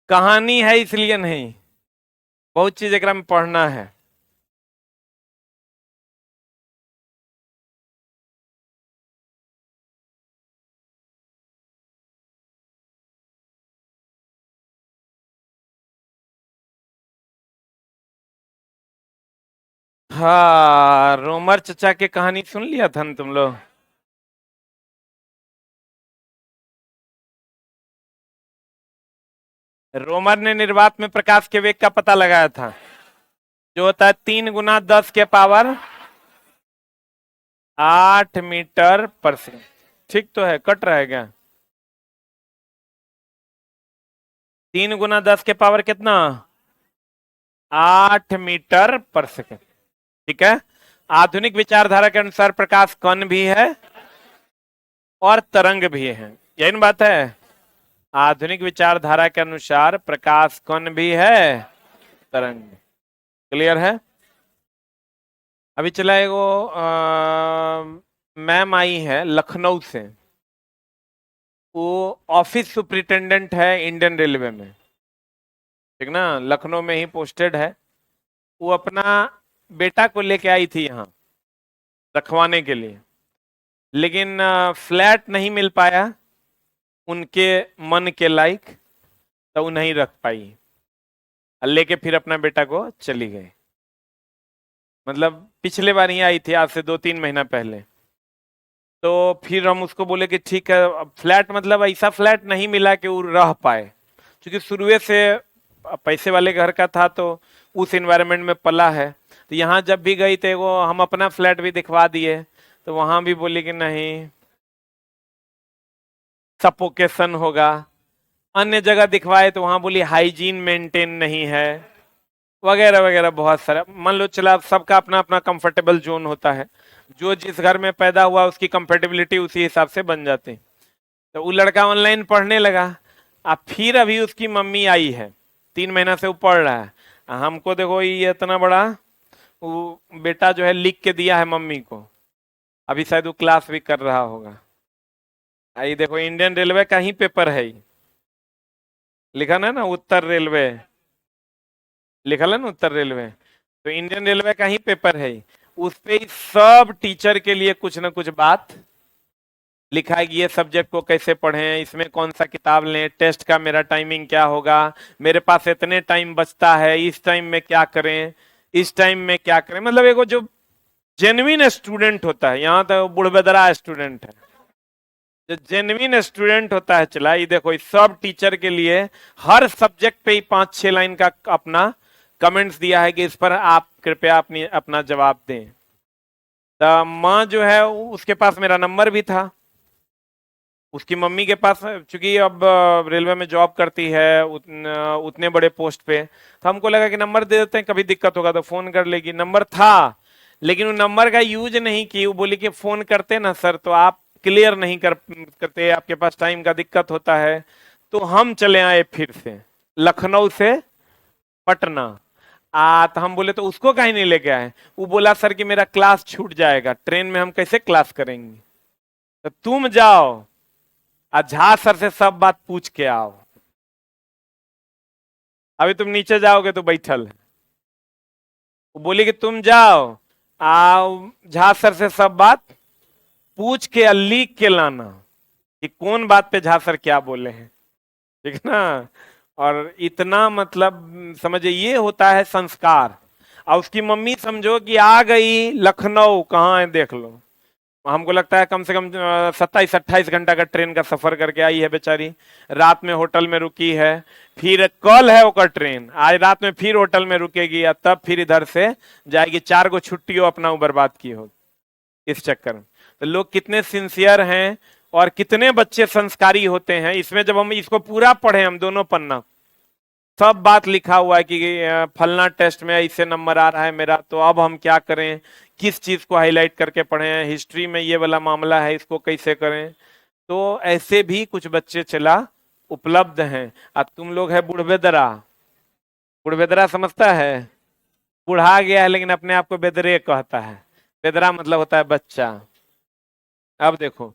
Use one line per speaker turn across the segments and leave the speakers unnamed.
कहानी है इसलिए नहीं, बहुत चीज एकरा में पढ़ना है। हाँ, रोमर चचा की कहानी सुन लिया था ना तुम लोग? रोमर ने निर्वात में प्रकाश के वेग का पता लगाया था, जो होता है 3 × 10⁻⁸ 8 मीटर पर सेकंड। ठीक तो है, कट रहा है क्या? 3 × 10⁻⁸ कितना? 8 मीटर पर सेकंड। ठीक है। आधुनिक विचारधारा के अनुसार प्रकाश कण भी है और तरंग भी है, यही ना बात है। आधुनिक विचारधारा के अनुसार प्रकाश कण भी है, तरंग भी। क्लियर है? अभी चला एगो मैम आई है लखनऊ से, वो ऑफिस सुपरिटेंडेंट है इंडियन रेलवे में, ठीक ना, लखनऊ में ही पोस्टेड है। वो अपना बेटा को लेके आई थी यहाँ रखवाने के लिए, लेकिन फ्लैट नहीं मिल पाया उनके मन के लायक, तो वो नहीं रख पाई, लेके फिर अपना बेटा को चली गई। मतलब पिछले बार ही आई थी, आज से 2-3 महीना पहले। तो फिर हम उसको बोले कि ठीक है, अब फ्लैट मतलब ऐसा फ्लैट नहीं मिला कि वो रह पाए, क्योंकि शुरुए से पैसे वाले घर का था, तो उस एनवायरनमेंट में पला है। तो यहाँ जब भी गई थे वो, हम अपना फ्लैट भी दिखवा दिए, तो वहां भी बोली कि नहीं, सपोकेशन होगा। अन्य जगह दिखवाए तो वहां बोली हाइजीन मेंटेन नहीं है, वगैरह वगैरह बहुत सारा। मान लो चला, सबका अपना अपना कंफर्टेबल जोन होता है, जो जिस घर में पैदा हुआ उसकी कंफर्टेबिलिटी उसी हिसाब से बन जाती। तो वो लड़का ऑनलाइन पढ़ने लगा। अब फिर अभी उसकी मम्मी आई है, 3 महीना से वो पढ़ रहा है। हमको देखो, ये इतना बड़ा वो बेटा जो है लिख के दिया है मम्मी को, अभी शायद वो क्लास भी कर रहा होगा। ये देखो, इंडियन रेलवे का ही पेपर है ये। लिखा ना ना उत्तर रेलवे, लिखा है ना उत्तर रेलवे, तो इंडियन रेलवे का ही पेपर है ये। उस पे ही सब टीचर के लिए कुछ ना कुछ बात लिखा है कि ये सब्जेक्ट को कैसे पढ़ें, इसमें कौन सा किताब लें, टेस्ट का मेरा टाइमिंग क्या होगा, मेरे पास इतने टाइम बचता है, इस टाइम में क्या करें, इस टाइम में क्या करें। मतलब एगो जो जेन्युइन स्टूडेंट होता है, यहाँ तो बुढ़बेदरा स्टूडेंट है, जो जेन्युइन स्टूडेंट होता है, चला ये देखो, इस सब टीचर के लिए हर सब्जेक्ट पे ही 5-6 लाइन का अपना कमेंट्स दिया है कि इस पर आप कृपया अपनी अपना जवाब दें। तो माँ जो है उसके पास मेरा नंबर भी था, उसकी मम्मी के पास, चूंकि अब रेलवे में जॉब करती है उतने बड़े पोस्ट पे, तो हमको लगा कि नंबर दे देते हैं, कभी दिक्कत होगा तो फोन कर लेगी। नंबर था, लेकिन वो नंबर का यूज नहीं की। वो बोली कि फोन करते ना सर तो आप क्लियर नहीं करते, आपके पास टाइम का दिक्कत होता है। तो हम चले आए फिर से लखनऊ से पटना। तो हम बोले तो उसको कहीं नहीं लेके आए। वो बोला सर कि मेरा क्लास छूट जाएगा, ट्रेन में हम कैसे क्लास करेंगे, तो तुम जाओ और झा सर से सब बात पूछ के आओ। अभी तुम नीचे जाओगे तो बैठल है, वो बोली कि तुम जाओ, आओ झा सर से सब बात पूछ के और लिख के लाना कि कौन बात पे झा सर क्या बोले हैं, ठीक है ना। और इतना मतलब समझे, ये होता है संस्कार। और उसकी मम्मी समझो कि आ गई लखनऊ, कहाँ है देख लो। हमको लगता है कम से कम 27-28 घंटा का ट्रेन का सफर करके आई है बेचारी, रात में होटल में रुकी है। फिर कल है ओकर ट्रेन, आज रात में फिर होटल में रुकेगी, और तब फिर इधर से जाएगी। 4 गो छुट्टियों अपना बर्बाद की हो इस चक्कर में। तो लोग कितने सिंसियर हैं और कितने बच्चे संस्कारी होते हैं। इसमें जब हम इसको पूरा पढ़े, हम दोनों पन्ना, सब बात लिखा हुआ है कि फलना टेस्ट में ऐसे नंबर आ रहा है मेरा, तो अब हम क्या करें, किस चीज को हाईलाइट करके पढ़ें, हिस्ट्री में ये वाला मामला है इसको कैसे करें। तो ऐसे भी कुछ बच्चे चला उपलब्ध हैं। अब तुम लोग है बुढ़बेदरा, बुढ़बेदरा समझता है, बुढ़ा गया है लेकिन अपने आप को बेदरे कहता है। बेदरा मतलब होता है बच्चा। अब देखो,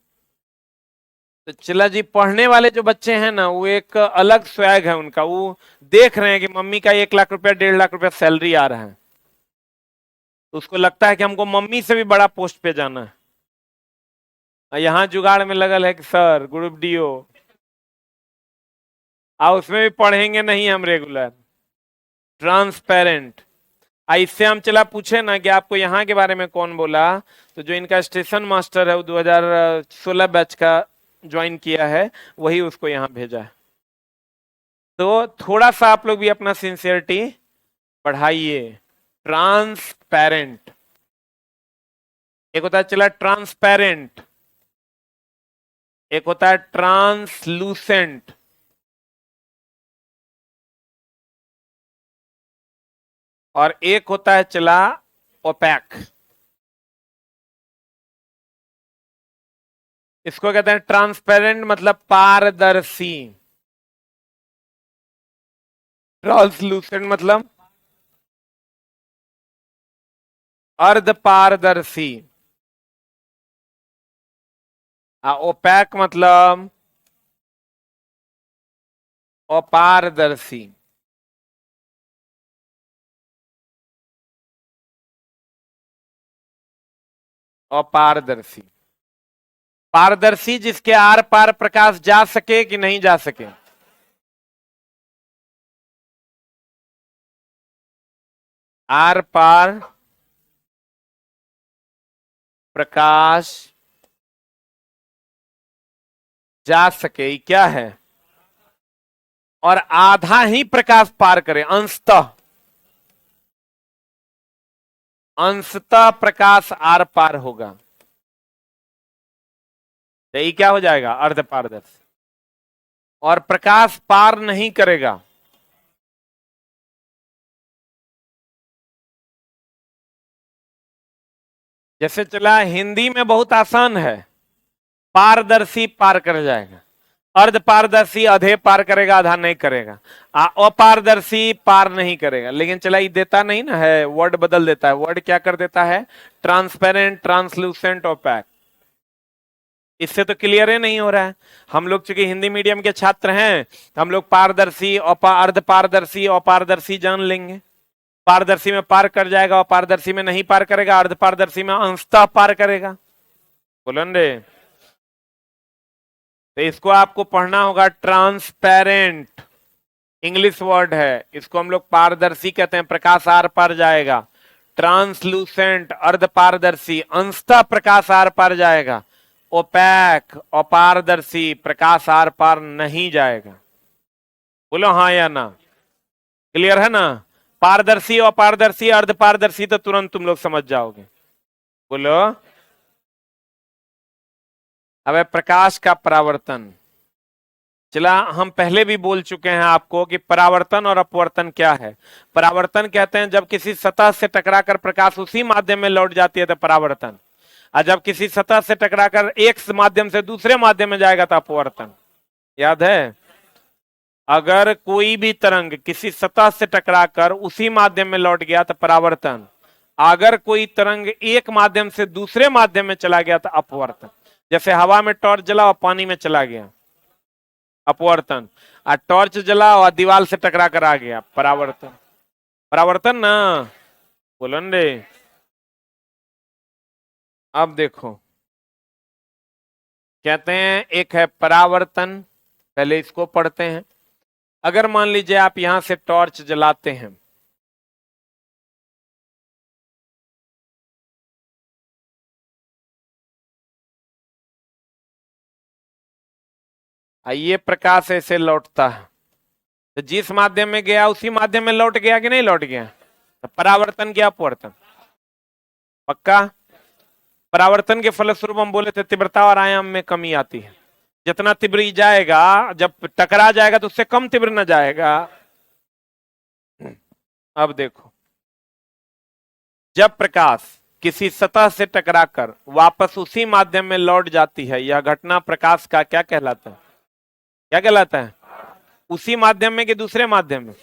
तो चला जी, पढ़ने वाले जो बच्चे हैं ना, वो एक अलग स्वैग है उनका। वो देख रहे हैं कि मम्मी का 1 लाख रुपया 1.5 लाख रुपया सैलरी आ रहा है, तो उसको लगता है कि हमको मम्मी से भी बड़ा पोस्ट पे जाना है। यहाँ जुगाड़ में लगल है कि सर ग्रुप डीओ, उसमें भी पढ़ेंगे नहीं हम रेगुलर। ट्रांसपेरेंट। इससे हम चला पूछे ना कि आपको यहाँ के बारे में कौन बोला, तो जो इनका स्टेशन मास्टर है वो 2016 बैच का ज्वाइन किया है, वही उसको यहाँ भेजा है। तो थोड़ा सा आप लोग भी अपना सिंसियरिटी बढ़ाइए। ट्रांसपेरेंट, एक होता है चला ट्रांसपेरेंट, एक होता है ट्रांसलूसेंट, और एक होता है चला ओपैक। इसको कहते हैं ट्रांसपेरेंट, मतलब पारदर्शी। ट्रांसलूसेंट मतलब अर्धपारदर्शी। ओपैक मतलब अपारदर्शी। अपारदर्शी, पारदर्शी जिसके आर पार प्रकाश जा सके कि नहीं जा सके। आर पार प्रकाश जा सके, ये क्या है? और आधा ही प्रकाश पार करे, अंशतः। अंशतः प्रकाश आर पार होगा, तो ये क्या हो जाएगा? अर्ध पारदर्शी। और प्रकाश पार नहीं करेगा। जैसे चला हिंदी में बहुत आसान है, पारदर्शी पार कर जाएगा, अर्ध पारदर्शी आधे पार करेगा, आधा नहीं करेगा, अपारदर्शी पार नहीं करेगा। लेकिन चला ये देता नहीं ना है, वर्ड बदल देता है। वर्ड क्या कर देता है? Transparent, translucent, opaque. इससे तो क्लियर ही नहीं हो रहा है। हम लोग चूंकि हिंदी मीडियम के छात्र हैं, हम लोग पारदर्शी, अर्ध पारदर्शी, अपारदर्शी जान लेंगे। पारदर्शी में पार कर जाएगा, अपारदर्शी में नहीं पार करेगा, अर्ध पारदर्शी में अंशतः पार करेगा। बोलन रे, तो इसको आपको पढ़ना होगा। ट्रांसपेरेंट इंग्लिश वर्ड है, इसको हम लोग पारदर्शी कहते हैं, प्रकाश आर पार जाएगा। ट्रांसलूसेंट अर्ध पारदर्शी, अंशतः प्रकाश आर पार जाएगा। ओपैक अपारदर्शी, प्रकाश आर पार नहीं जाएगा। बोलो हाँ या ना? क्लियर है ना? पारदर्शी, अपारदर्शी, अर्ध पारदर्शी तो तुरंत तुम लोग समझ जाओगे। बोलो। अब प्रकाश का परावर्तन। चला, हम पहले भी बोल चुके हैं आपको कि परावर्तन और अपवर्तन क्या है। परावर्तन कहते हैं जब किसी सतह से टकराकर प्रकाश उसी माध्यम में लौट जाती है तो परावर्तन। और जब किसी सतह से टकराकर एक माध्यम से दूसरे माध्यम में जाएगा तो अपवर्तन। याद है? अगर कोई भी तरंग किसी सतह से टकराकर उसी माध्यम में लौट गया तो परावर्तन। अगर कोई तरंग एक माध्यम से दूसरे माध्यम में चला गया तो अपवर्तन। जैसे हवा में टॉर्च जला और पानी में चला गया, अपवर्तन। और टॉर्च जला और दीवार से टकरा कर आ गया, परावर्तन। परावर्तन ना, बोलन रे। अब देखो, कहते हैं एक है परावर्तन, पहले इसको पढ़ते हैं। अगर मान लीजिए आप यहां से टॉर्च जलाते हैं, ये प्रकाश ऐसे लौटता है, तो जिस माध्यम में गया उसी माध्यम में लौट गया कि नहीं लौट गया? तो परावर्तन क्या अपवर्तन? पक्का? परावर्तन के फलस्वरूप हम बोले थे तीव्रता और आयाम में कमी आती है। जितना तीव्र जाएगा, जब टकरा जाएगा तो उससे कम तीव्र न जाएगा। अब देखो, जब प्रकाश किसी सतह से टकराकर वापस उसी माध्यम में लौट जाती है, यह घटना प्रकाश का क्या कहलाता है? क्या कहलाता है? उसी माध्यम में कि दूसरे माध्यम में?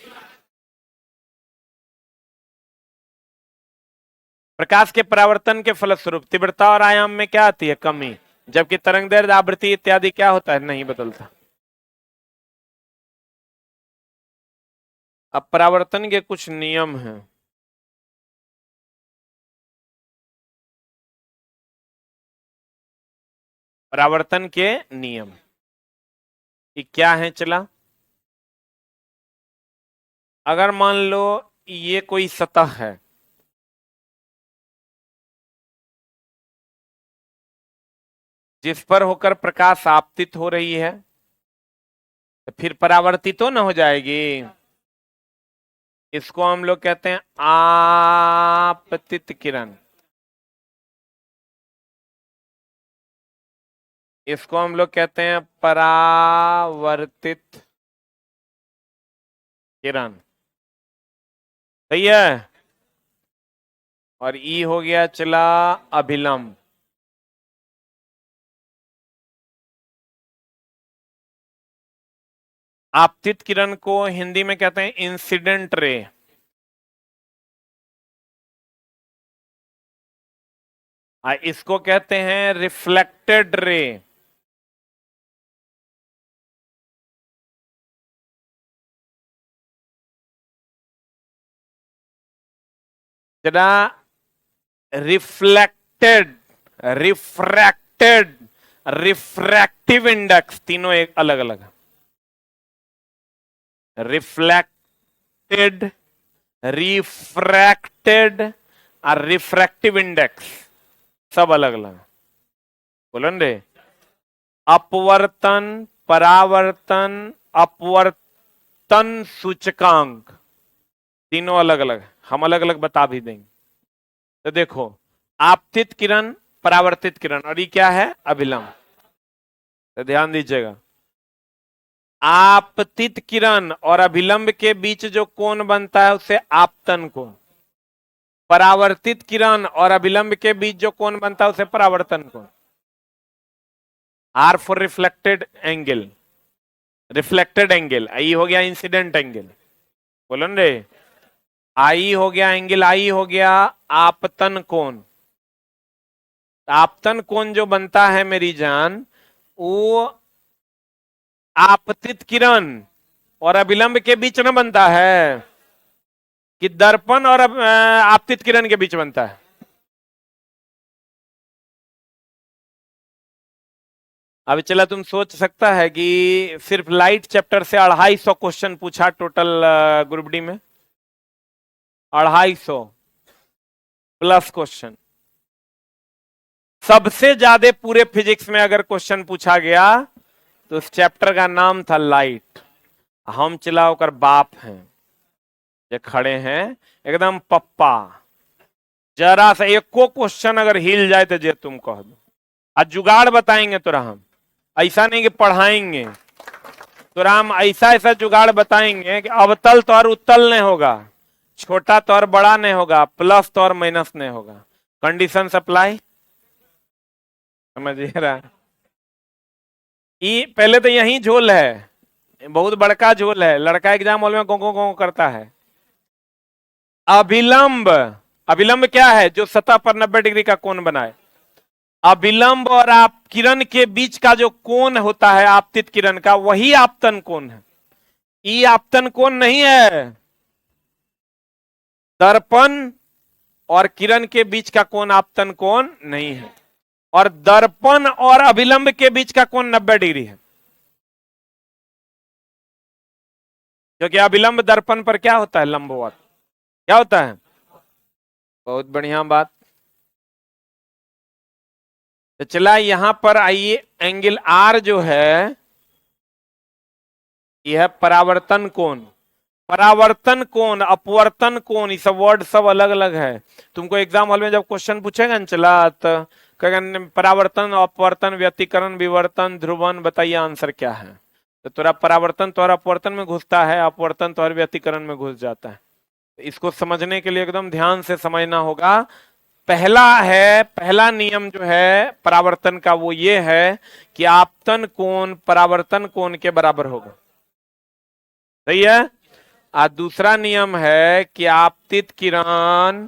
प्रकाश के परावर्तन के फलस्वरूप तीव्रता और आयाम में क्या आती है? कमी। जबकि तरंगदैर्ध्य, आवृत्ति इत्यादि क्या होता है, नहीं बदलता। अब परावर्तन के कुछ नियम हैं। परावर्तन के नियम कि क्या है, चला। अगर मान लो ये कोई सतह है, जिस पर होकर प्रकाश आपतित हो रही है, तो फिर परावर्तित तो न हो जाएगी। इसको हम लोग कहते हैं आपतित किरण। इसको हम लोग कहते हैं परावर्तित किरण। सही है। और ई हो गया चला अभिलंब। आपतित किरण को हिंदी में कहते हैं इंसिडेंट रे। इसको कहते हैं रिफ्लेक्टेड रे। जरा रिफ्लेक्टेड, रिफ्रैक्टेड, रिफ्रैक्टिव इंडेक्स, तीनों एक अलग अलग है। रिफ्लेक्टेड, रिफ्रैक्टेड और रिफ्रैक्टिव इंडेक्स सब अलग अलग। बोलन रे, अपवर्तन, परावर्तन, अपवर्तन सूचकांक, तीनों अलग अलग, हम अलग अलग बता भी देंगे। तो देखो, आपतित किरण, परावर्तित किरण, और ये क्या है, अभिलंब। तो ध्यान दीजिएगा, आपतित किरण और अभिलंब के बीच जो कोण बनता है उसे आपतन कोण। परावर्तित किरण और अभिलंब के बीच जो कोण बनता है उसे परावर्तन कोण। R for reflected angle, reflected angle. I हो गया इंसिडेंट एंगल। बोलो रे, आई हो गया एंगल, आई हो गया आपतन कोण। आपतन कोण जो बनता है मेरी जान, वो आपतित किरण और अभिलंब के बीच न बनता है, कि दर्पण और आपतित किरण के बीच बनता है। अब चला, तुम सोच सकता है कि सिर्फ लाइट चैप्टर से 250 क्वेश्चन पूछा टोटल ग्रुप डी में, 250 प्लस क्वेश्चन। सबसे ज्यादा पूरे फिजिक्स में अगर क्वेश्चन पूछा गया तो उस चैप्टर का नाम था लाइट। हम चला होकर बाप हैं, ये खड़े हैं एकदम पप्पा। जरा सा एक को क्वेश्चन अगर हिल जाए तो जे तुम कह दो। आज जुगाड़ बताएंगे तोरा हम, ऐसा नहीं कि पढ़ाएंगे तोरा हम, ऐसा ऐसा जुगाड़ बताएंगे कि अवतल तो और उत्तल नहीं होगा, छोटा तो और बड़ा नहीं होगा, प्लस तो और माइनस नहीं होगा। कंडीशन सप्लाई, समझिए रहा। ये पहले तो यही झोल है, बहुत बड़का झोल है। लड़का एग्जाम हॉल में गो गो गो करता है। अभिलंब, अभिलंब क्या है, जो सतह पर 90 डिग्री का कोण बनाए। अभिलंब और आप किरण के बीच का जो कोण होता है आपतित किरण का, वही आपतन कोण है। ये आपतन कोण नहीं है। दर्पण और किरण के बीच का कोण आपतन कोण नहीं है, और दर्पण और अभिलंब के बीच का कोण 90 डिग्री है। क्योंकि अभिलंब दर्पण पर क्या होता है, लंबवत। क्या होता है, बहुत बढ़िया बात। तो चला यहां पर आइए, एंगल आर जो है यह परावर्तन कोण। परावर्तन कोण, अपवर्तन कोण, ये सब वर्ड सब अलग अलग है। तुमको एग्जाम हॉल में जब क्वेश्चन पूछेगा ना चला, तो कहेगा परावर्तन, अपवर्तन, व्यतिकरण, विवर्तन, ध्रुवन, बताइए आंसर क्या है। तो तोरा परावर्तन तो अपवर्तन में घुसता है, अपवर्तन तो व्यतिकरण में घुस जाता है। इसको समझने के लिए एकदम ध्यान से समझना होगा। पहला है, पहला नियम जो है परावर्तन का वो ये है कि आपतन कोण परावर्तन कोण के बराबर होगा। सही है। और दूसरा नियम है कि आपतित किरण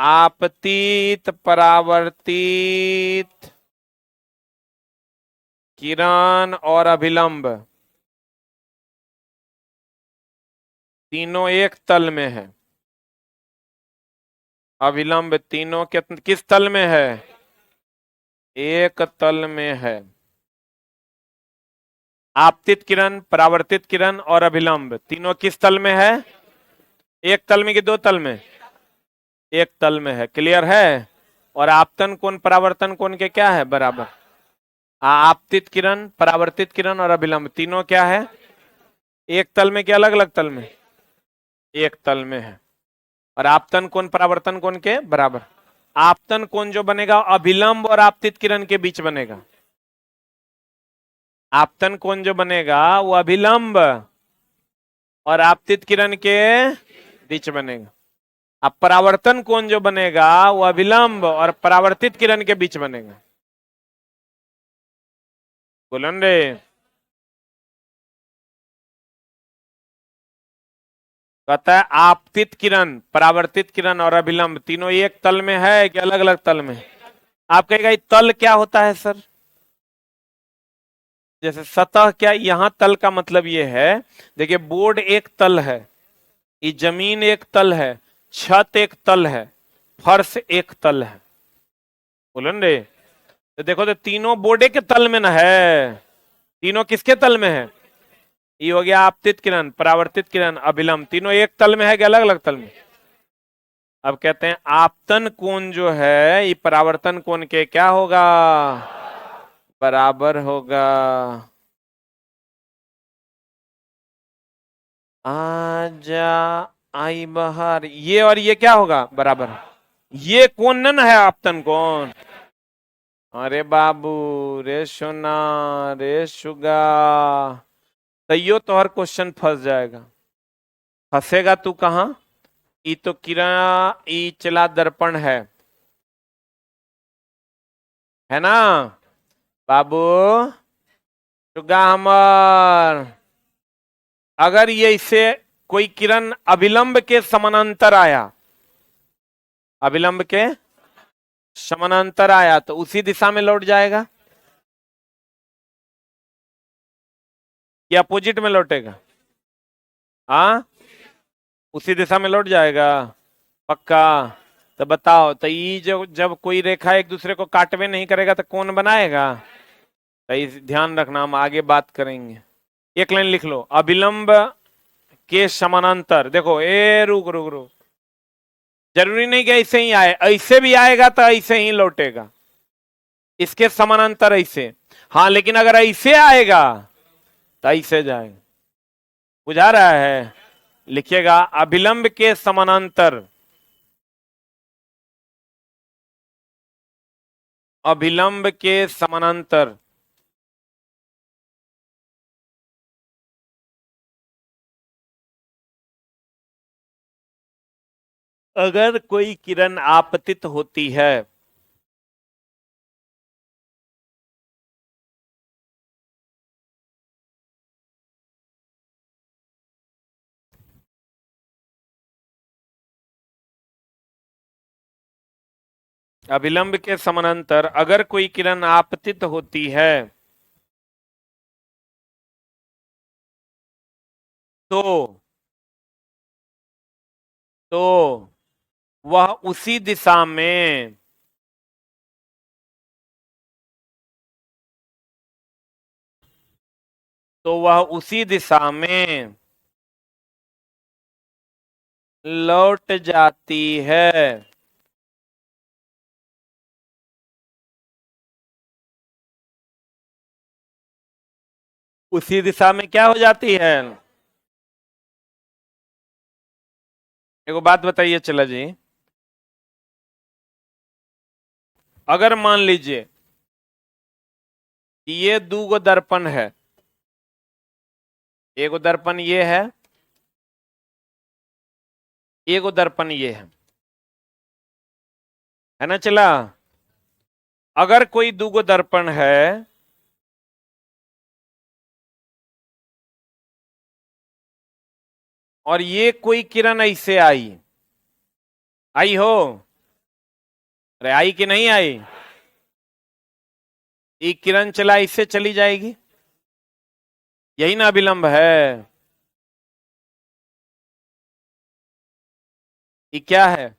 आपतित परावर्तित किरण और अभिलंब तीनों एक तल में है। अभिलंब तीनों के किस तल में है? एक तल में है। आपतित किरण, परावर्तित किरण और अभिलंब तीनों किस तल में है? एक तल में कि दो तल में? एक तल में है। क्लियर है? और आपतन कोण परावर्तन कोण के क्या है? बराबर। आपतित किरण, परावर्तित किरण और अभिलंब तीनों क्या है? एक तल में कि अलग अलग तल में? एक तल में है। और आपतन कोण परावर्तन कोण के बराबर। आपतन कोण जो बनेगा अभिलंब और आपतित किरण के बीच बनेगा। आपतन कोण जो बनेगा वो अभिलंब और आपतित किरण के बीच बनेगा। अब परावर्तन कोण जो बनेगा वो अभिलंब और परावर्तित किरण के बीच बनेगा। बोलन रे। कहता है आपतित किरण, परावर्तित किरण और अभिलंब तीनों एक तल में है कि अलग अलग तल में? आप कहेगा तल क्या होता है सर? जैसे सतह क्या, यहां तल का मतलब ये है, देखिए बोर्ड एक तल है, ये जमीन एक तल है, छत एक तल है, फर्श एक तल है। बोलन रे। तो देखो तो तीनों बोर्डे के तल में ना है। तीनों किसके तल में है? ये हो गया आपतित किरण, परावर्तित किरण, अभिलंब तीनों एक तल में है कि अलग अलग तल में? अब कहते हैं आपतन कोण जो है ये परावर्तन कोण के क्या होगा? बराबर होगा। आजा आई बहार, ये और ये क्या होगा? बराबर। ये कोण न है आपतन कोण। अरे बाबू रे सोना रे सुगा, तैयो तो हर क्वेश्चन फंस जाएगा। फंसेगा तू कहां? ई तो किरण, ई चला दर्पण है ना बाबू? सुगा हमर, अगर ये इससे कोई किरण अभिलंब के समानांतर आया, अभिलंब के समानांतर आया तो उसी दिशा में लौट जाएगा या अपोजिट में लौटेगा? हाँ, उसी दिशा में लौट जाएगा पक्का। तो बताओ, तो ये जो जब कोई रेखा एक दूसरे को काटवे नहीं करेगा तो कौन बनाएगा? तो इस ध्यान रखना, हम आगे बात करेंगे। एक लाइन लिख लो, अभिलंब के समानांतर। देखो ए रुक रुक रुक, जरूरी नहीं कि ऐसे ही आए, ऐसे भी आएगा तो ऐसे ही लौटेगा, इसके समानांतर ऐसे। हाँ लेकिन अगर ऐसे आएगा तो ऐसे जाएगा। बुझा रहा है? लिखिएगा अभिलंब के समानांतर, अभिलंब के समानांतर अगर कोई किरण आपतित होती है अभिलंब के समानांतर अगर कोई किरण आपतित होती है तो तो वह उसी दिशा में तो वह उसी दिशा में लौट जाती है। उसी दिशा में क्या हो जाती है? एक बात बताइए चला जी, अगर मान लीजिए कि ये दो दर्पण है, एक दर्पण ये है, एक दर्पण ये है ना चला? अगर कोई दो दर्पण है और ये कोई किरण ऐसे आई, आई हो, अरे आई कि नहीं आई? ये किरण चला, इससे चली जाएगी, यही ना अभिलंब है। ये क्या है?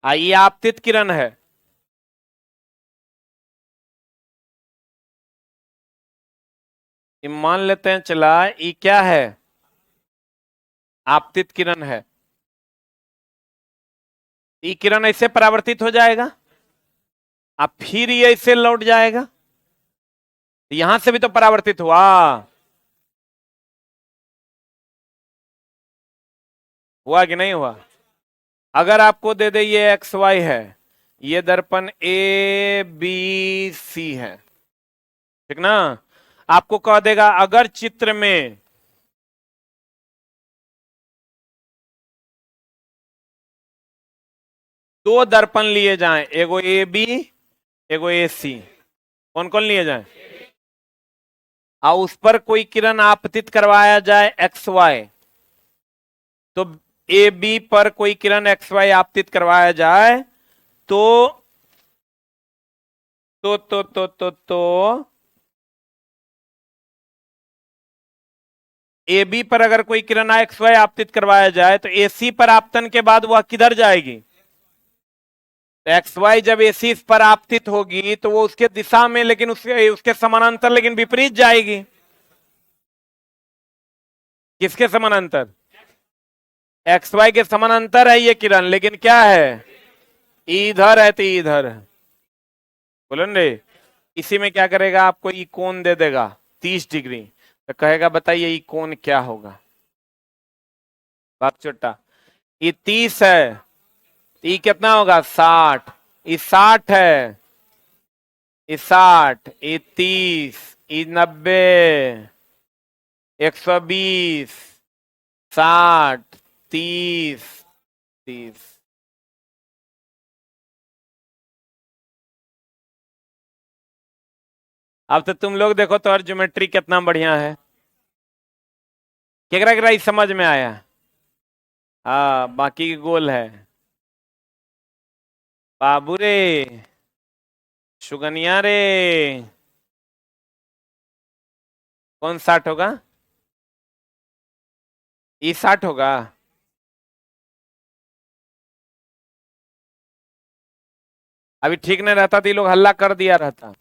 ये आपतित किरण है। ये मान लेते हैं चला, ये क्या है? आपतित किरण है। ये किरण ऐसे परावर्तित हो जाएगा, अब फिर ये ऐसे लौट जाएगा, यहां से भी तो परावर्तित हुआ। हुआ कि नहीं हुआ? अगर आपको दे दे ये एक्स वाई है, ये दर्पण ए बी सी है, ठीक ना? आपको कह देगा अगर चित्र में दो दर्पण लिए जाएं, एगो ए बी एगो ए सी, कौन कौन लिए जाएं, और उस पर कोई किरण आपतित करवाया जाए एक्स वाई, तो ए बी पर कोई किरण एक्स वाई आपतित करवाया जाए तो ए बी पर अगर कोई किरण एक्स वाई आपतित करवाया जाए तो ए सी पर आपतन के बाद वह किधर जाएगी? तो एक्स वाई जब ए सी पर आपतित होगी तो वो उसके दिशा में, लेकिन उसके समानांतर, लेकिन विपरीत जाएगी। किसके समानांतर? एक्स वाई के समानांतर है ये किरण, लेकिन क्या है, इधर है तो इधर है। बोलो रे, इसी में क्या करेगा, आपको ई कोण दे देगा 30 डिग्री, तो कहेगा बताइए ई कोण क्या होगा? बाप छोटा, ये 30 है, ये कितना होगा 60, ये 60 है, ये 60, ये 30, ये 90, 120, 60, 30, 30। अब तो तुम लोग देखो तो और ज्योमेट्री कितना बढ़िया है, केकरा केकरा इस समझ में आया? हाँ, बाकी की गोल है। बाबू रे, सुगनिया रे, कौन 60 होगा? ये 60 होगा। अभी ठीक नहीं रहता तो ये लोग हल्ला कर दिया रहता।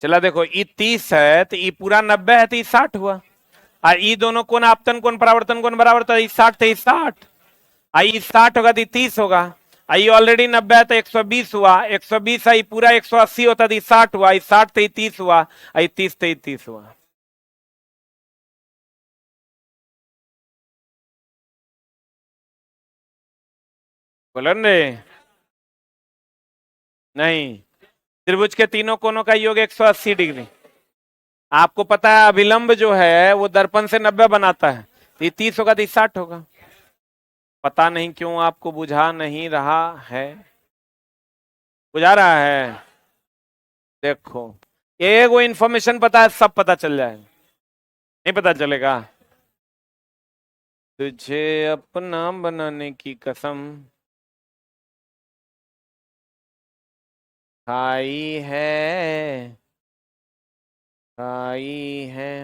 चला देखो, ये 30 है तो ये पूरा 90 है तो ये 60 हुआ, और ये दोनों कोण आपतन कोण परावर्तन कोण बराबर, तो ये 60 थे, ये 60, आई 60 होगा तो 30 होगा, आई ऑलरेडी 90 है तो 120 हुआ, 120 आई पूरा 180 होता तो 60 हुआ, 60 थे 30 हुआ, आई 30 थे 30 हुआ। बोलो रे, नहीं, त्रिभुज के तीनों कोनों का योग 180 डिग्री। आपको पता है अभिलंब जो है वो दर्पण से 90 बनाता है, तो ये 30 होगा तो 60 होगा। पता नहीं क्यों आपको बुझा नहीं रहा है, बुझा रहा है? देखो, एक वो इंफॉर्मेशन पता है, सब पता चल जाए, नहीं पता चलेगा? तुझे अपना बनाने की कसम खाई है, खाई है।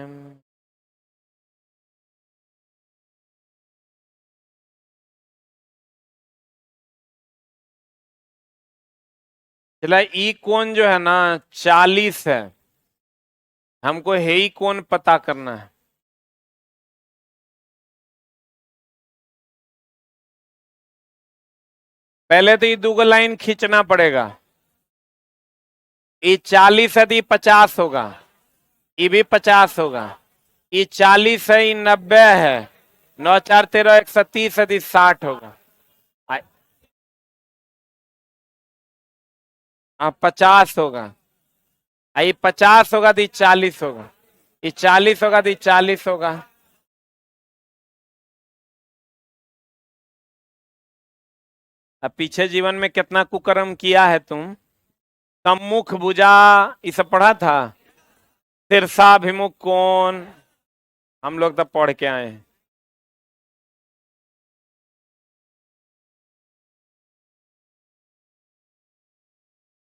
चला, ई कोण जो है ना 40 है, हमको है ही कोण पता करना है। पहले तो ये दो लाइन खींचना पड़ेगा, ये 40 है तो ये 50 होगा, ये भी 50 होगा, ये 40 है, ये 90 है, 9 4 13 130 है तो 60 होगा। 50 होगा, ये 50 होगा तो ये 40 होगा, ये 40 होगा तो ये 40 होगा। अब पीछे जीवन में कितना कुकर्म किया है तुम, सम्मुख भुजा, ये सब पढ़ा था, तिरसाभिमुख कोण, हम लोग तब पढ़ के आए हैं।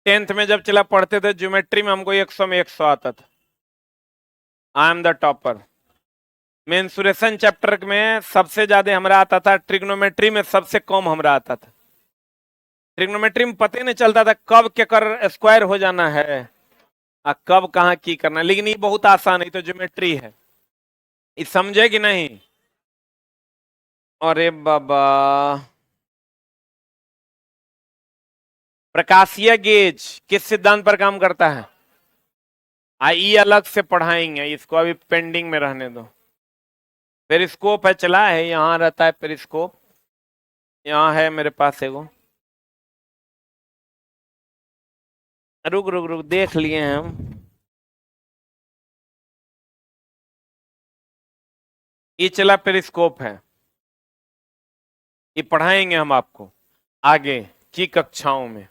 10th में जब चला पढ़ते थे ज्योमेट्री में हमको 100 में 100 आता था। I am the topper. Mensuration chapter में सबसे ज्यादा हमरा आता था, ट्रिग्नोमेट्री में सबसे कम हमरा आता था। ट्रिग्नोमेट्री में पता ही नहीं चलता था कब के कर स्क्वायर हो जाना है और कब कहाँ की करना है, लेकिन ये बहुत आसान है, तो ज्योमेट्री है, ये समझे कि नहीं? अरे बाबा, प्रकाशीय गेज किस सिद्धांत पर काम करता है? आई अलग से पढ़ाएंगे, इसको अभी पेंडिंग में रहने दो। पेरिस्कोप है, चला है, यहाँ रहता है पेरिस्कोप, यहाँ है मेरे पास एगो, रुक रुक रुक देख लिए हैं हम। ये चला पेरिस्कोप है, ये पढ़ाएंगे हम आपको आगे की कक्षाओं में।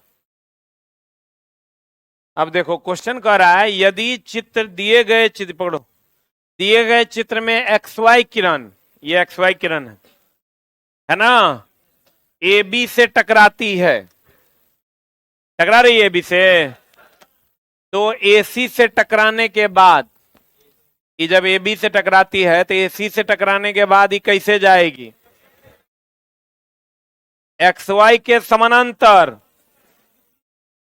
अब देखो क्वेश्चन कह रहा है यदि चित्र दिए गए चित्र पकड़ो, दिए गए चित्र में एक्स वाई किरण, ये एक्स वाई किरण है ना, ए बी से टकराती है, टकरा रही है ए बी से, तो ए सी से टकराने के बाद, ये जब ए बी से टकराती है तो ए सी से टकराने के बाद ये कैसे जाएगी? एक्स वाई के समानांतर,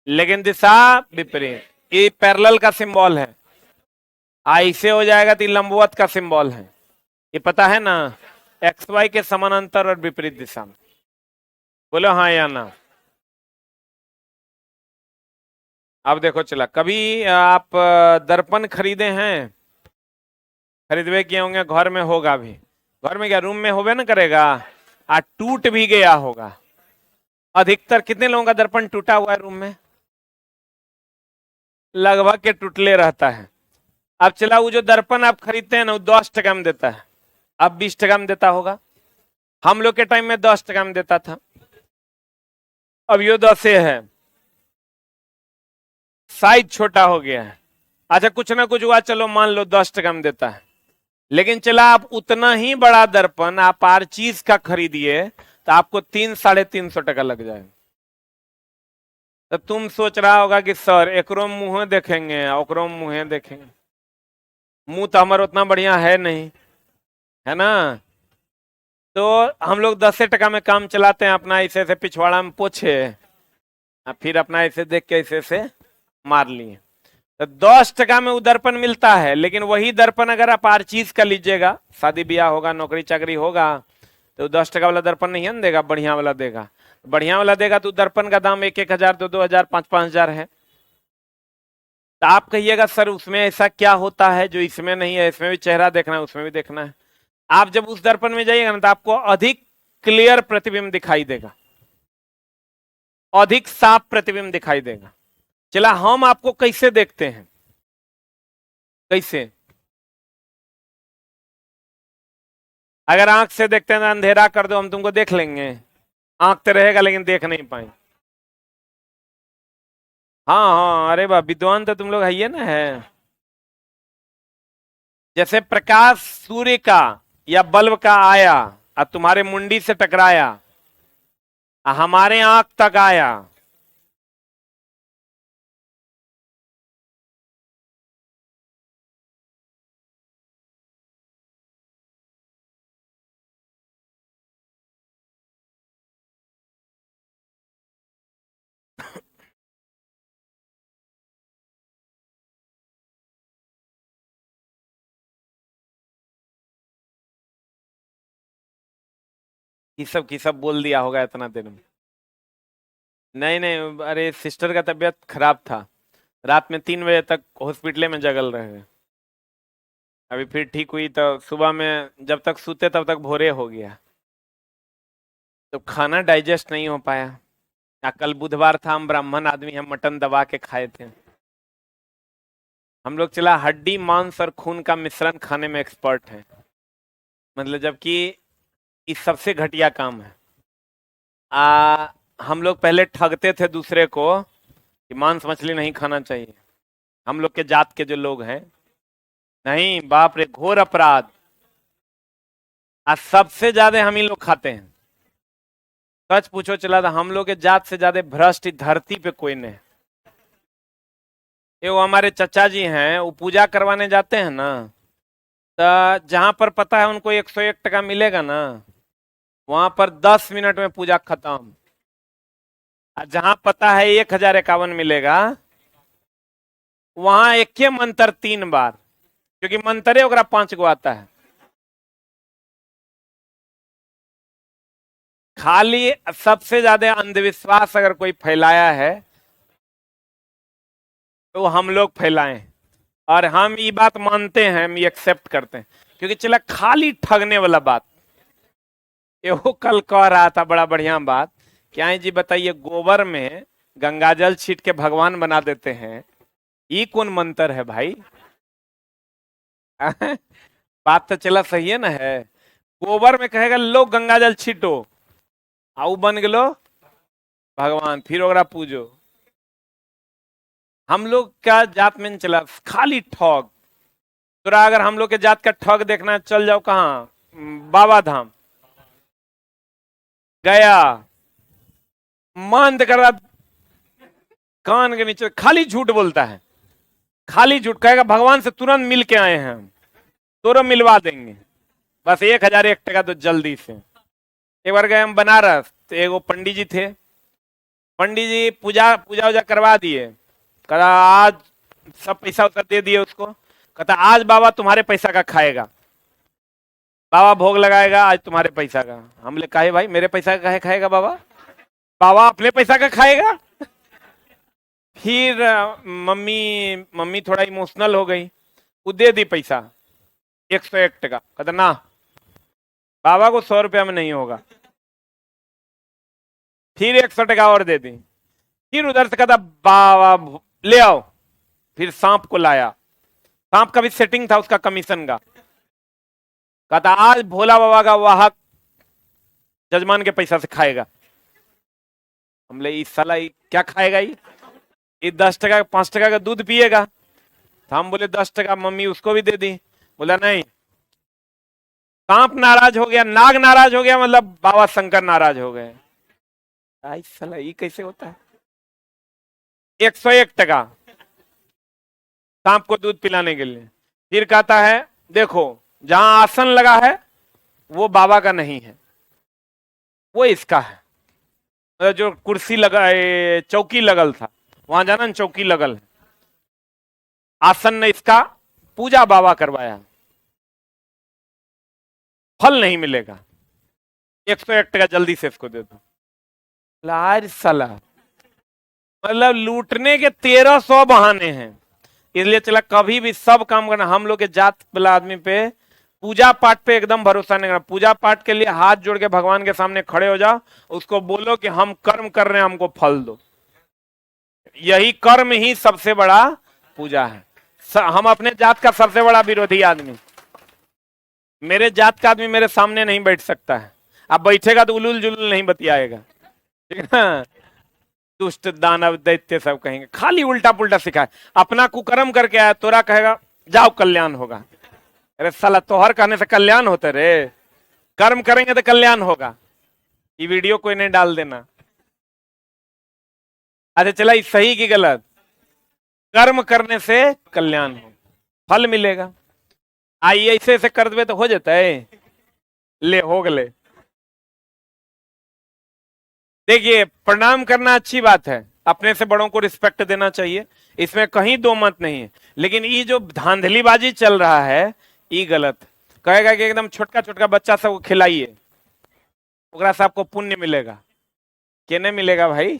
लेकिन दिशा विपरीत। ये पैरेलल का सिंबल है, ऐसे हो जाएगा तो लंबवत का सिंबल है, ये पता है ना, एक्स वाई के समानांतर और विपरीत दिशा में। बोलो हाँ या ना। अब देखो चला, कभी आप दर्पण खरीदे हैं? खरीदवे किए होंगे, घर में होगा भी, घर में क्या रूम में होवे ना करेगा, आ टूट भी गया होगा। अधिकतर कितने लोगों का दर्पण टूटा हुआ है रूम में? लगभग के टूटले रहता है। अब चला, वो जो दर्पण आप खरीदते हैं ना, वो 10 टका में देता है, अब 20 टका में देता होगा। हम लोग के टाइम में 10 टका में देता था, अब यो 10 है, साइज छोटा हो गया है। अच्छा कुछ ना कुछ हुआ, चलो मान लो 10 टका में देता है, लेकिन चला आप उतना ही बड़ा दर्पण आप हर चीज का खरीदिए तो आपको 300-350 टका लग जाएगा। तो तुम सोच रहा होगा कि सर एकरो मुंह देखेंगे ओकरो मुंह देखेंगे, मुंह तो हमारा उतना बढ़िया है नहीं, है ना, तो हम लोग 10 टका में काम चलाते हैं अपना, ऐसे ऐसे पिछवाड़ा में पोछे, फिर अपना ऐसे देख के ऐसे ऐसे मार लिए। तो 10 टका में वो दर्पण मिलता है, लेकिन वही दर्पण अगर आप हर चीज का लीजिएगा, शादी ब्याह होगा, नौकरी चाकरी होगा, तो 10 टका वाला दर्पण नहीं है देगा, बढ़िया वाला देगा। बढ़िया वाला देगा तो दर्पण का दाम 1-1 हजार, 2-2 हजार, 5-5 हजार है। तो आप कहिएगा सर उसमें ऐसा क्या होता है जो इसमें नहीं है? इसमें भी चेहरा देखना है, उसमें भी देखना है। आप जब उस दर्पण में जाइएगा ना तो आपको अधिक क्लियर प्रतिबिंब दिखाई देगा, अधिक साफ प्रतिबिंब दिखाई देगा। चला हम आपको कैसे देखते हैं? कैसे? अगर आंख से देखते हैं तो अंधेरा कर दो, हम तुमको देख लेंगे, आंख तो रहेगा लेकिन देख नहीं पाएंगे। हाँ हाँ, अरे वाह, विद्वान तो तुम लोग है ना है। जैसे प्रकाश सूर्य का या बल्ब का आया और तुम्हारे मुंडी से टकराया, हमारे आंख तक आया, की सब बोल दिया होगा इतना देर में। नहीं नहीं, अरे सिस्टर का तबीयत खराब था, रात में 3 बजे तक हॉस्पिटल में जगल रहे, अभी फिर ठीक हुई, तो सुबह में जब तक सोते तब तक भोरे हो गया, तो खाना डाइजेस्ट नहीं हो पाया। या कल बुधवार था, हम ब्राह्मण आदमी, हम मटन दबा के खाए थे। हम लोग चला हड्डी मांस और खून का मिश्रण खाने में एक्सपर्ट है, मतलब जबकि इस सबसे घटिया काम है। हम लोग पहले ठगते थे दूसरे को कि मांस मछली नहीं खाना चाहिए, हम लोग के जात के जो लोग हैं, नहीं बाप रे घोर अपराध। आज सबसे ज्यादा हम ही लोग खाते हैं, सच पूछो चला था हम लोग के जात से ज्यादा भ्रष्ट धरती पे कोई नहीं। ये वो हमारे चचा जी हैं, वो पूजा करवाने जाते हैं ना, तो जहां पर पता है उनको 101 टका मिलेगा ना, वहां पर 10 मिनट में पूजा खत्म। और जहां पता है 1051 मिलेगा, वहां एक मंत्र 3 बार, क्योंकि मंत्रे ओकरा 5 गो आता है। खाली सबसे ज्यादा अंधविश्वास अगर कोई फैलाया है तो हम लोग फैलाएं, और हम ये बात मानते हैं, हम ये एक्सेप्ट करते हैं, क्योंकि चला खाली ठगने वाला बात। ये वो कल कह रहा था बड़ा बढ़िया बात, क्या है जी बताइए, गोबर में गंगाजल छीट के भगवान बना देते हैं, ये कौन मंत्र है भाई? बात तो चला सही है ना है। गोबर में कहेगा लो गंगाजल छीटो, आउ बन गलो भगवान, फिर ओकरा पूजो। हम लोग का जात में नहीं चला, खाली ठग। तोरा अगर हम लोग के जात का ठग देखना है, चल जाओ कहाँ, बाबा धाम गया, मान कर कान के नीचे खाली झूठ बोलता है, खाली झूठ कहेगा भगवान से तुरंत मिल के आए हैं हम, तुरंत मिलवा देंगे, बस 1001 टका तो जल्दी से। एक बार गए हम बनारस, तो एगो पंडित जी थे, पंडित जी पूजा पूजा वूजा करवा दिए, कहा आज सब पैसा उसका दे दिए उसको, कहता आज बाबा तुम्हारे पैसा का खाएगा, बाबा भोग लगाएगा आज तुम्हारे पैसा का। हम ले कहे भाई मेरे पैसा का काहे खाएगा बाबा, बाबा अपने पैसा का खाएगा। फिर मम्मी मम्मी थोड़ा इमोशनल हो गई, वो दे दी पैसा 101 टका, कहता ना बाबा को 100 रुपया में नहीं होगा। फिर 100 टका और दे दी, फिर उधर से कहता बाबा ले आओ, फिर सांप को लाया, सांप का भी सेटिंग था उसका कमीशन का, कहता आज भोला बाबा का वाहक जजमान के पैसा से खाएगा। हम ले इस साला क्या खाएगा, ये 10 टका 5 टका का दूध पिएगा। तो हम बोले 10 टका मम्मी उसको भी दे दी, बोला नहीं, सांप नाराज हो गया, नाग नाराज हो गया, मतलब बाबा शंकर नाराज हो गए। साला ये कैसे होता है? 101 टका सांप को दूध पिलाने के लिए। फिर कहता है देखो जहां आसन लगा है वो बाबा का नहीं है, वो इसका है, जो कुर्सी लगा चौकी लगल था वहां जाना न, चौकी लगल है, आसन ने इसका पूजा बाबा करवाया, फल नहीं मिलेगा, 101 टका जल्दी से इसको दे दो। लार साला, मतलब लूटने के 1300 बहाने हैं, इसलिए चला कभी भी सब काम करना। हम लोग के जात वाला आदमी पे पूजा पाठ पे एकदम भरोसा नहीं करना। पूजा पाठ के लिए हाथ जोड़ के भगवान के सामने खड़े हो जाओ, उसको बोलो कि हम कर्म कर रहे हैं हमको फल दो, यही कर्म ही सबसे बड़ा पूजा है। हम अपने जात का सबसे बड़ा विरोधी आदमी, मेरे जात का आदमी मेरे सामने नहीं बैठ सकता है, अब बैठेगा तो उलूल जुलूल नहीं बतियाएगा, ठीक है ना। दुष्ट दानव दैत्य सब कहेंगे, खाली उल्टा पुल्टा सिखाए, अपना कुकर्म करके आया तोरा कहेगा जाओ कल्याण होगा। अरे साला तोहर कहने से कल्याण होते रे, कर्म करेंगे तो कल्याण होगा। ये वीडियो कोई नहीं डाल देना। अच्छा चला सही की गलत, कर्म करने से कल्याण हो, फल मिलेगा। आइए ऐसे ऐसे कर दे तो हो जाता है, ले हो गले। देखिए प्रणाम करना अच्छी बात है, अपने से बड़ों को रिस्पेक्ट देना चाहिए, इसमें कहीं दो मत नहीं है, लेकिन ये जो धांधलीबाजी चल रहा है ये गलत। कहेगा कि एकदम छोटका छोटका बच्चा सबको खिलाइए, ओकरा से आपको पुण्य मिलेगा, केने मिलेगा भाई?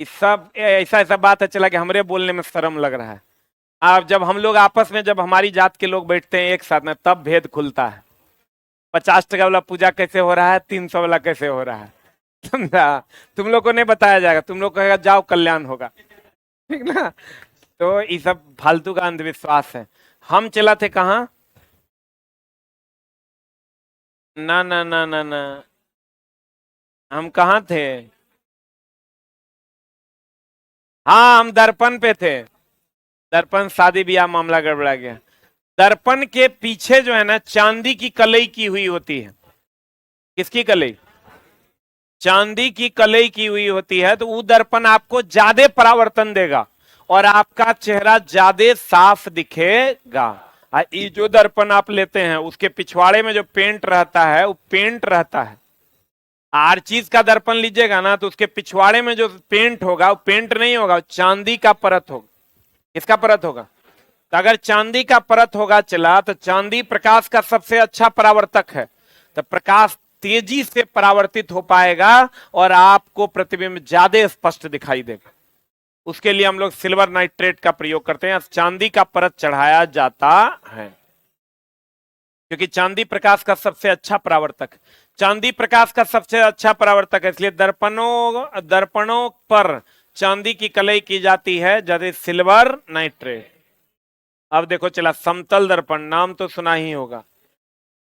इस सब ऐसा ऐसा बात है चला कि हमरे बोलने में शर्म लग रहा है। आप जब हम लोग आपस में, जब हमारी जात के लोग बैठते हैं एक साथ में, तब भेद खुलता है। 50 टका वाला पूजा कैसे हो रहा है, 300 वाला कैसे हो रहा है, समझा? तुम लोग को नहीं बताया जाएगा, तुम लोग कहेगा जाओ कल्याण होगा, ठीक ना। तो ये सब फालतू का अंधविश्वास है। हम चला थे कहाँ, ना ना ना ना ना, हम कहाँ थे? हाँ हम दर्पण पे थे, दर्पण शादी ब्याह मामला गड़बड़ा गया। दर्पण के पीछे जो है ना चांदी की कलई की हुई होती है। किसकी कलई? चांदी की कलई की हुई होती है, तो वो दर्पण आपको ज्यादा परावर्तन देगा। और आपका चेहरा ज्यादा साफ दिखेगा। ये जो दर्पण आप लेते हैं उसके पिछवाड़े में जो पेंट रहता है वो पेंट रहता है। हर चीज का दर्पण लीजिएगा ना तो उसके पिछवाड़े में जो पेंट होगा वो पेंट नहीं होगा, वो चांदी का परत होगा। किसका परत होगा? तो अगर चांदी का परत होगा चला तो चांदी प्रकाश का सबसे अच्छा परावर्तक है, तो प्रकाश तेजी से परावर्तित हो पाएगा और आपको प्रतिबिंब ज्यादा स्पष्ट दिखाई देगा। उसके लिए हम लोग सिल्वर नाइट्रेट का प्रयोग करते हैं, चांदी का परत चढ़ाया जाता है क्योंकि चांदी प्रकाश का सबसे अच्छा परावर्तक, चांदी प्रकाश का सबसे अच्छा परावर्तक है, इसलिए दर्पणों पर चांदी की कलई की जाती है जैसे सिल्वर नाइट्रेट। अब देखो चला समतल दर्पण, नाम तो सुना ही होगा।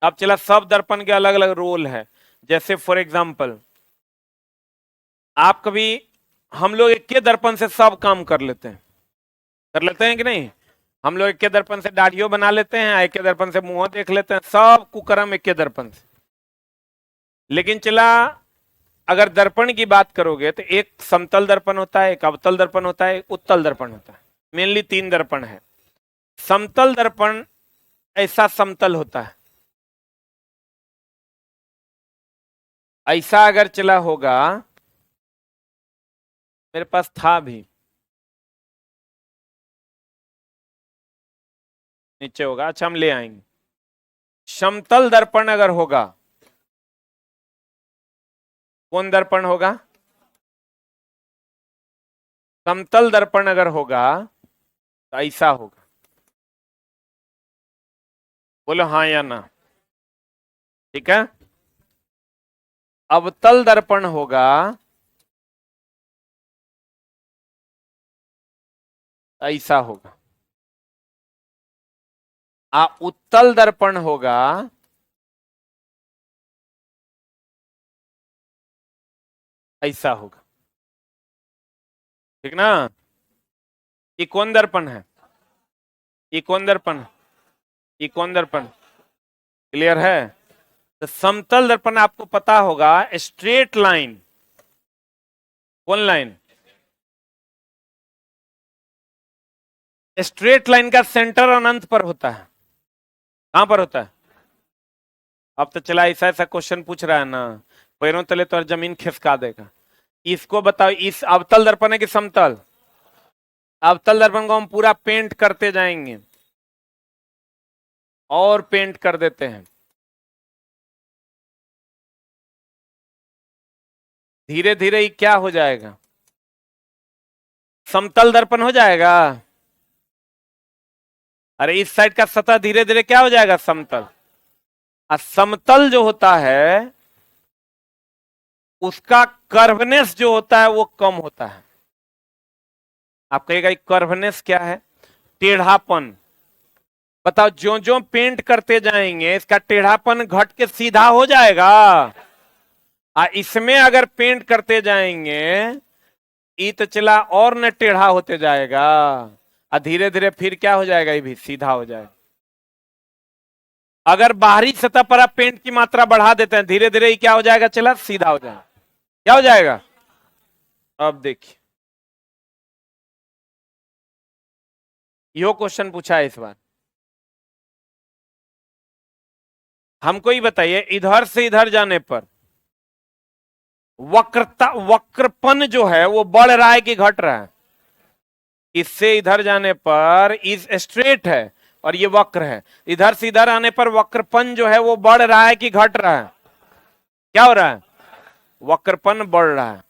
अब चला सब दर्पण के अलग अलग रोल है। जैसे फॉर एग्जाम्पल आप कभी, हम लोग एक के दर्पण से सब काम कर लेते हैं कि नहीं? हम लोग एक के दर्पण से दाढ़ियों बना लेते हैं, एक के दर्पण से मुंह देख लेते हैं, सब कुकर्म एक के दर्पण से। लेकिन चला अगर दर्पण की बात करोगे तो एक समतल दर्पण होता है, एक अवतल दर्पण होता है, एक उत्तल दर्पण होता है। मेनली 3 दर्पण है। समतल दर्पण ऐसा समतल होता है, ऐसा अगर चला होगा, मेरे पास था भी, नीचे होगा, अच्छा हम ले आएंगे। समतल दर्पण अगर होगा, कौन दर्पण होगा? समतल दर्पण अगर होगा तो ऐसा होगा। बोलो हाँ या ना? ठीक है। अवतल दर्पण होगा ऐसा होगा। उत्तल दर्पण होगा ऐसा होगा। ठीक ना? ये कौन दर्पण है? ये कौन दर्पण? ये कौन दर्पण? क्लियर है? तो समतल दर्पण आपको पता होगा, स्ट्रेट लाइन। कौन लाइन? स्ट्रेट लाइन का सेंटर अनंत पर होता है। कहां पर होता है? अब तो चला ऐसा ऐसा क्वेश्चन पूछ रहा है ना, पैरों तले तो जमीन खिसका देगा। इसको बताओ, इस अवतल दर्पण है कि समतल? अवतल दर्पण को हम पूरा पेंट करते जाएंगे और पेंट कर देते हैं, धीरे धीरे ही क्या हो जाएगा? समतल दर्पण हो जाएगा। अरे इस साइड का सतह धीरे धीरे क्या हो जाएगा? समतल। समतल जो होता है उसका कर्वनेस जो होता है वो कम होता है। आप कहेगा कर्वनेस क्या है? टेढ़ापन। बताओ, जो जो पेंट करते जाएंगे इसका टेढ़ापन घट के सीधा हो जाएगा। इसमें अगर पेंट करते जाएंगे ये तो चला और न टेढ़ा होते जाएगा, और धीरे धीरे फिर क्या हो जाएगा? ये भी सीधा हो जाएगा। अगर बाहरी सतह पर आप पेंट की मात्रा बढ़ा देते हैं, धीरे धीरे ये क्या हो जाएगा? चला सीधा हो जाएगा। क्या हो जाएगा? अब देखिए, यो क्वेश्चन पूछा है इस बार। हमको ही बताइए, इधर से इधर जाने पर वक्रपन जो है वो बढ़ रहा है कि घट रहा है? इससे इधर जाने पर इस स्ट्रेट है और ये वक्र है, इधर से इधर आने पर वक्रपन जो है वो बढ़ रहा है कि घट रहा है? क्या हो रहा है? वक्रपन बढ़ रहा है।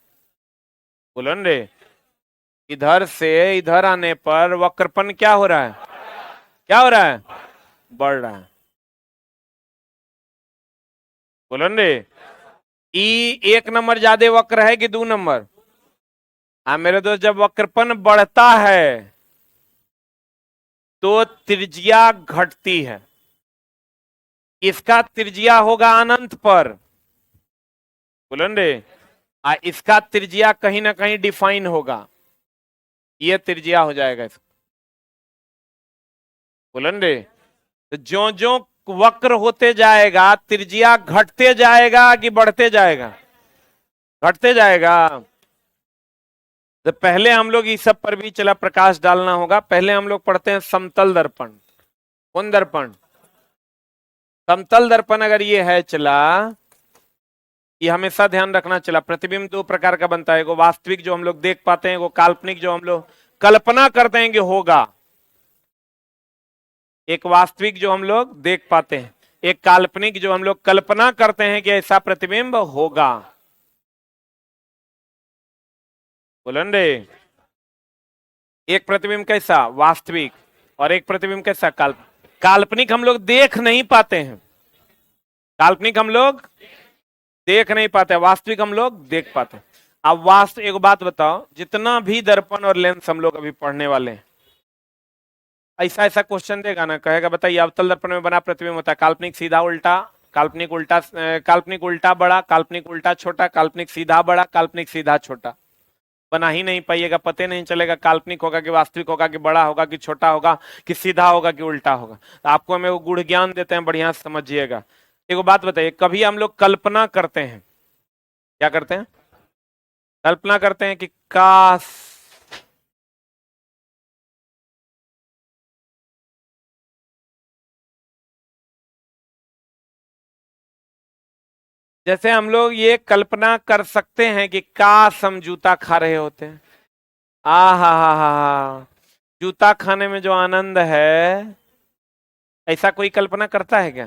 बोलो न रे, इधर से इधर आने पर वक्रपन क्या हो रहा है? क्या हो रहा है? बढ़ रहा है। बोलो न रे, ई 1 नंबर ज्यादा वक्र है कि 2 नंबर? हाँ मेरे दोस्त, जब वक्रपन बढ़ता है तो त्रिज्या घटती है। इसका त्रिज्या होगा अनंत पर। बोलो न रे, इसका त्रिज्या कहीं ना कहीं डिफाइन होगा, ये त्रिज्या हो जाएगा इसका। बोलो न रे, तो जो जो वक्र होते जाएगा त्रिज्या घटते जाएगा कि बढ़ते जाएगा? घटते जाएगा। तो पहले हम लोग इस सब पर भी चला प्रकाश डालना होगा। पहले हम लोग पढ़ते हैं समतल दर्पण। कौन दर्पण? समतल दर्पण अगर ये है चला, ये हमेशा ध्यान रखना चला, प्रतिबिंब दो प्रकार का बनता है, वो वास्तविक जो हम लोग देख पाते हैं, वो काल्पनिक जो हम लोग कल्पना करते हैं कि होगा। एक वास्तविक जो हम लोग देख पाते हैं, एक काल्पनिक जो हम लोग कल्पना करते हैं कि ऐसा प्रतिबिंब होगा। बोलन रे, एक प्रतिबिंब कैसा? वास्तविक। और एक प्रतिबिंब कैसा? काल्पनिक हम लोग देख नहीं पाते हैं, काल्पनिक हम लोग देख नहीं पाते, वास्तविक हम लोग देख पाते हैं। अब वास्तव एक बात बताओ, जितना भी दर्पण और लेंस हम लोग अभी पढ़ने वाले हैं, ऐसा ऐसा क्वेश्चन देगा ना, कहेगा बताइए अवतल दर्पण में बना प्रतिबिंब होता है काल्पनिक सीधा उल्टा, काल्पनिक उल्टा, काल्पनिक उल्टा बड़ा, काल्पनिक उल्टा छोटा, काल्पनिक सीधा बड़ा, काल्पनिक सीधा छोटा। बना ही नहीं पाइएगा, पते नहीं चलेगा काल्पनिक होगा कि वास्तविक होगा, कि बड़ा होगा कि छोटा होगा, कि सीधा होगा कि उल्टा होगा। तो आपको हमें वो गुण ज्ञान देते हैं, बढ़िया समझिएगा। एक बात बताइए, कभी हम लोग कल्पना करते हैं, क्या करते हैं? कल्पना करते हैं कि काश, जैसे हम लोग ये कल्पना कर सकते हैं कि काश हम जूता खा रहे होते हैं। आ हा, जूता खाने में जो आनंद है, ऐसा कोई कल्पना करता है क्या?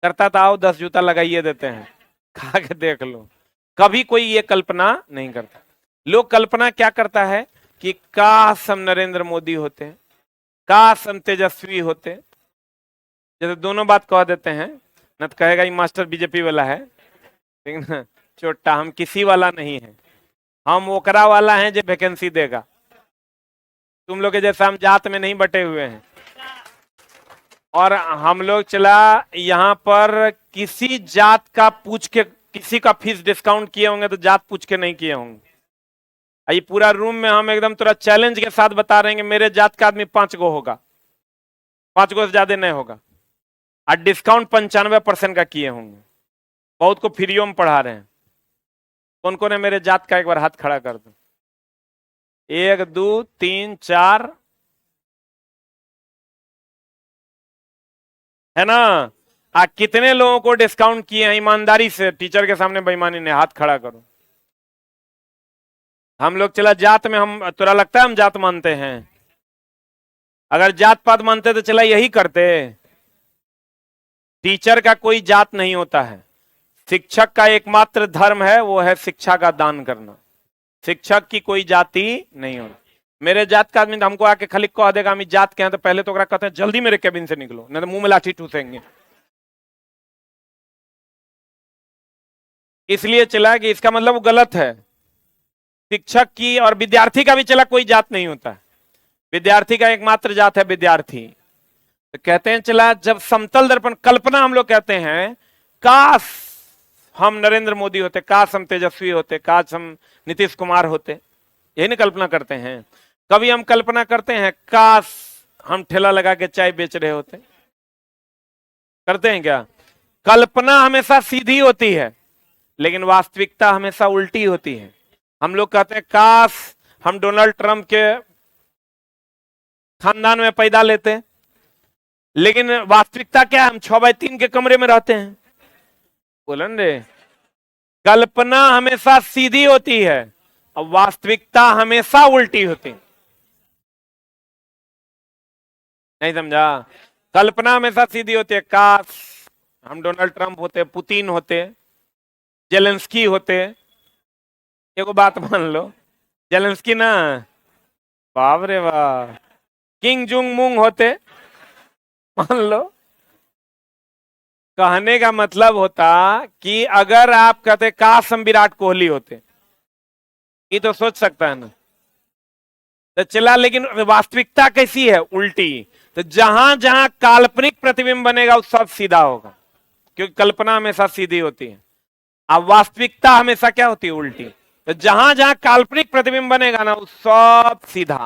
करता था, आओ 10 जूता लगाइए देते हैं, खा के देख लो। कभी कोई ये कल्पना नहीं करता। लोग कल्पना क्या करता है कि काश हम नरेंद्र मोदी होते, काश हम तेजस्वी होते। जैसे दोनों बात कह देते हैं न, तो कहेगा ये मास्टर बीजेपी वाला है, ठीक ना, छोटा, हम किसी वाला नहीं है, हम ओकरा वाला हैं जो वैकेंसी देगा। तुम लोग के जैसा हम जात में नहीं बटे हुए हैं। और हम लोग चला यहाँ पर किसी जात का पूछ के, किसी का फीस डिस्काउंट किए होंगे तो जात पूछ के नहीं किए होंगे। ये पूरा रूम में हम एकदम थोड़ा चैलेंज के साथ बता रहे हैं कि मेरे जात का आदमी 5 गो होगा, 5 गो से ज्यादा नहीं होगा। और डिस्काउंट 95% का किए होंगे, बहुत को फ्रीओ में पढ़ा रहे हैं। कौन कौन है मेरे जात का? एक बार हाथ खड़ा कर दो। 1 2 3 4 है ना। कितने लोगों को डिस्काउंट किए हैं ईमानदारी से, टीचर के सामने बेईमानी ने? हाथ खड़ा करो। हम लोग चला जात में, हम तुरा लगता है हम जात मानते हैं? अगर जात पात मानते तो चला यही करते। टीचर का कोई जात नहीं होता है, शिक्षक का एकमात्र धर्म है, वो है शिक्षा का दान करना। शिक्षक की कोई जाति नहीं होती। मेरे जात का आदमी हमको आके खाली कह देगा हम जात के हैं, तो पहले तो कहते हैं जल्दी मेरे केबिन से निकलो, नहीं तो मुंह में लाठी ठूसेंगे। इसलिए चला कि इसका मतलब वो गलत है। शिक्षक की और विद्यार्थी का भी चला कोई जात नहीं होता है, विद्यार्थी का एकमात्र जात है विद्यार्थी। तो कहते हैं चला, जब समतल दर्पण कल्पना हम लोग कहते हैं, काश हम नरेंद्र मोदी होते, काश हम तेजस्वी होते, काश हम नीतीश कुमार होते, यही नहीं कल्पना करते हैं। कभी हम कल्पना करते हैं काश हम ठेला लगा के चाय बेच रहे होते, करते हैं क्या? कल्पना हमेशा सीधी होती है, लेकिन वास्तविकता हमेशा उल्टी होती है। हम लोग कहते हैं काश हम डोनाल्ड ट्रंप के खानदान में पैदा लेते, लेकिन वास्तविकता क्या है? हम 6x3 के कमरे में रहते हैं। बोलन रे, कल्पना हमेशा सीधी होती है और वास्तविकता हमेशा उल्टी होती है। नहीं समझा? कल्पना हमेशा सीधी होती है, काश हम डोनाल्ड ट्रंप होते, पुतिन होते, जेलेंस्की होते। एगो बात मान लो, जेलेंस्की ना, बाप रे वाह, किंग जुंग मुंग होते, मान लो। कहने का मतलब होता कि अगर आप कहते काश हम विराट कोहली होते, ये तो सोच सकता है ना, तो चला, लेकिन वास्तविकता कैसी है? उल्टी। तो जहां जहां काल्पनिक प्रतिबिंब बनेगा वो सब सीधा होगा, क्योंकि कल्पना हमेशा सीधी होती है। अब वास्तविकता हमेशा क्या होती है? उल्टी। तो जहां जहां काल्पनिक प्रतिबिंब बनेगा ना वो सब सीधा,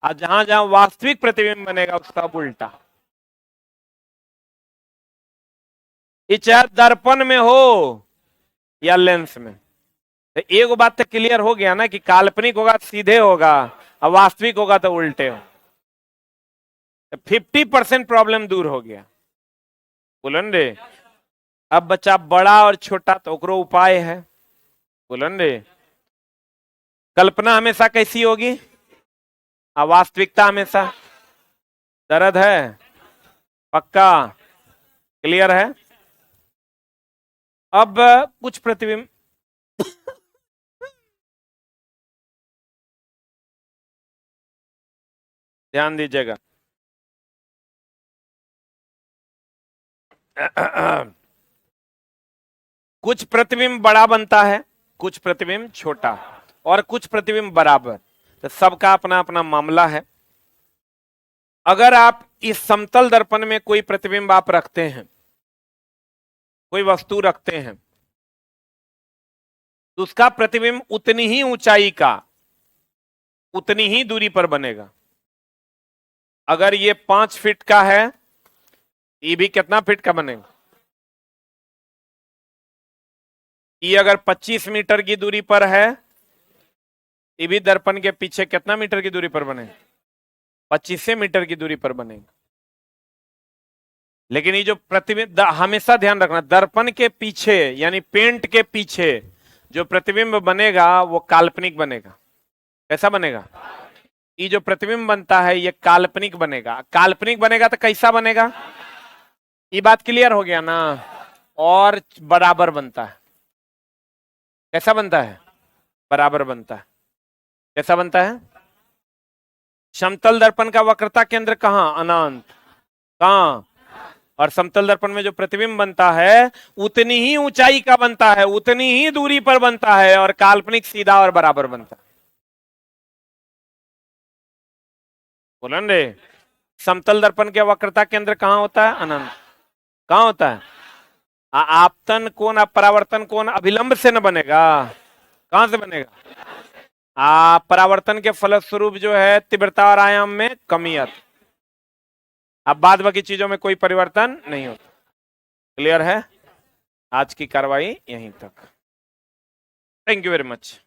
और जहां जहां वास्तविक प्रतिबिंब बनेगा वो सब उल्टा। ये चाहे दर्पण में हो या लेंस में, तो एक बात तो क्लियर हो गया ना कि काल्पनिक होगा तो सीधे होगा और वास्तविक होगा तो उल्टे हो। 50% प्रॉब्लम दूर हो गया। बोलन रे। अब बच्चा बड़ा और छोटा तो ओकरो उपाय है। बोलन रे। कल्पना हमेशा कैसी होगी, वास्तविकता हमेशा। दर्द है पक्का, क्लियर है। अब कुछ प्रतिबिंब ध्यान दीजिएगा। कुछ प्रतिबिंब बड़ा बनता है, कुछ प्रतिबिंब छोटा, और कुछ प्रतिबिंब बराबर। तो सबका अपना अपना मामला है। अगर आप इस समतल दर्पण में कोई प्रतिबिंब आप रखते हैं, कोई वस्तु रखते हैं, तो उसका प्रतिबिंब उतनी ही ऊंचाई का, उतनी ही दूरी पर बनेगा। अगर ये 5 फीट का है, ये भी कितना फीट का बनेगा? ये अगर 25 मीटर की दूरी पर है, ये भी दर्पण के पीछे कितना मीटर की दूरी पर बनेगा? 25 मीटर की दूरी पर बनेगा। लेकिन ये जो प्रतिबिंब, हमेशा ध्यान रखना, दर्पण के पीछे यानी पेंट के पीछे जो प्रतिबिंब बनेगा वो काल्पनिक बनेगा। कैसा बनेगा? ये जो प्रतिबिंब बनता है ये काल्पनिक बनेगा। काल्पनिक बनेगा तो कैसा बनेगा? ये बात क्लियर हो गया ना? और बराबर बनता है। कैसा बनता है? बराबर बनता है। कैसा बनता है? समतल दर्पण का वक्रता केंद्र कहां? अनंत। कहां? और समतल दर्पण में जो प्रतिबिंब बनता है उतनी ही ऊंचाई का बनता है, उतनी ही दूरी पर बनता है, और काल्पनिक सीधा और बराबर बनता है। बोलन रे। समतल दर्पण के वक्रता केंद्र कहां होता है? अनंत। कहां होता है? आपतन कोण, परावर्तन कोण अभिलंब से न बनेगा। कहां से बनेगा? परावर्तन के फलस्वरूप जो है तीव्रता और आयाम में कमी आती। अब बाद बाकी चीजों में कोई परिवर्तन नहीं होता। क्लियर है? आज की कार्रवाई यहीं तक। Thank you very much.